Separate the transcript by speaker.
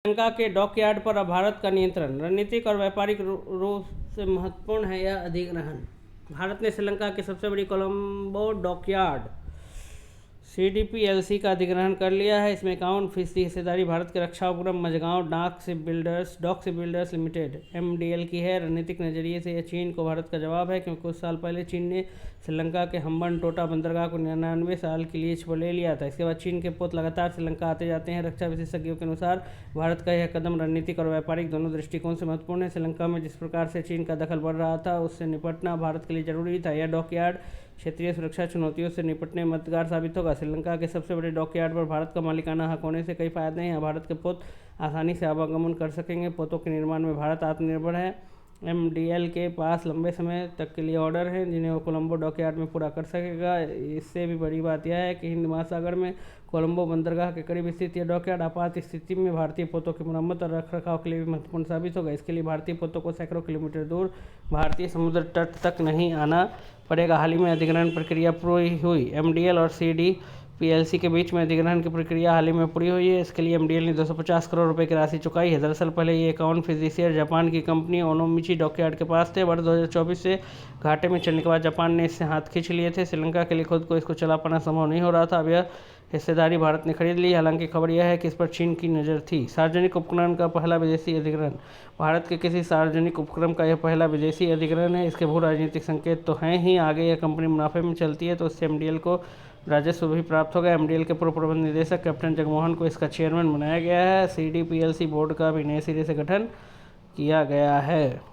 Speaker 1: श्रीलंका के डॉकयार्ड पर अब भारत का नियंत्रण, रणनीतिक और व्यापारिक रूप से महत्वपूर्ण है यह अधिग्रहण। भारत ने श्रीलंका की सबसे बड़ी कोलंबो डॉकयार्ड CDPLC का अधिग्रहण कर लिया है। इसमें 51% हिस्सेदारी भारत के रक्षा उपक्रम Mazagon Dock Shipbuilders Limited MDL की है। रणनीतिक नज़रिए से यह चीन को भारत का जवाब है, क्योंकि कुछ साल पहले चीन ने श्रीलंका के हम्बनटोटा बंदरगाह को 99 साल के लिए ले लिया था। इसके बाद चीन के पोत लगातार श्रीलंका आते जाते हैं। रक्षा विशेषज्ञों के अनुसार भारत का यह कदम रणनीतिक और व्यापारिक दोनों दृष्टिकोण से महत्वपूर्ण है। श्रीलंका में जिस प्रकार से चीन का दखल बढ़ रहा था, उससे निपटना भारत के लिए जरूरी था। यह डॉकयार्ड क्षेत्रीय सुरक्षा चुनौतियों से निपटने में मददगार साबित होगा। श्रीलंका के सबसे बड़े डॉकयार्ड पर भारत का मालिकाना हक होने से कई फायदे हैं। यहाँ भारत के पोत आसानी से आवागमन कर सकेंगे। पोतों के निर्माण में भारत आत्मनिर्भर है। MDL के पास लंबे समय तक के लिए ऑर्डर हैं, जिन्हें वो कोलंबो डॉकयार्ड में पूरा कर सकेगा। इससे भी बड़ी बात यह है कि हिंद महासागर में कोलंबो बंदरगाह के करीब स्थित यह डॉकयार्ड आपात स्थिति में भारतीय पोतों की मरम्मत और रखरखाव के लिए भी महत्वपूर्ण साबित होगा। इसके लिए भारतीय पोतों को सैकड़ों किलोमीटर दूर भारतीय समुद्र तट तक नहीं आना पड़ेगा। हाल ही में अधिग्रहण प्रक्रिया पूरी हुई। MDL और CDPLC के बीच में अधिग्रहण की प्रक्रिया हाल ही में पूरी हुई है। इसके लिए MDL ने 250 करोड़ रुपए की राशि चुकाई है। दरअसल पहले ये 51% शेयर जापान की कंपनी ओनोमिची डॉकयार्ड के पास थे। वर्ष 2024 से घाटे में चलने के बाद जापान ने इससे हाथ खींच लिए थे। श्रीलंका के लिए खुद को इसको चला पाना संभव नहीं हो रहा था। अब यह हिस्सेदारी भारत ने खरीद ली। हालांकि खबर यह है कि इस पर चीन की नज़र थी। सार्वजनिक उपकरण का पहला विदेशी अधिग्रहण। भारत के किसी सार्वजनिक उपक्रम का यह पहला विदेशी अधिग्रहण है। इसके भू राजनीतिक संकेत तो हैं ही। आगे यह कंपनी मुनाफे में चलती है तो उससे MDL को राजस्व भी प्राप्त होगा। MDL के पूर्व प्रबंध निदेशक कैप्टन जगमोहन को इसका चेयरमैन बनाया गया है। CDPLC बोर्ड का भी नए सिरे से गठन किया गया है।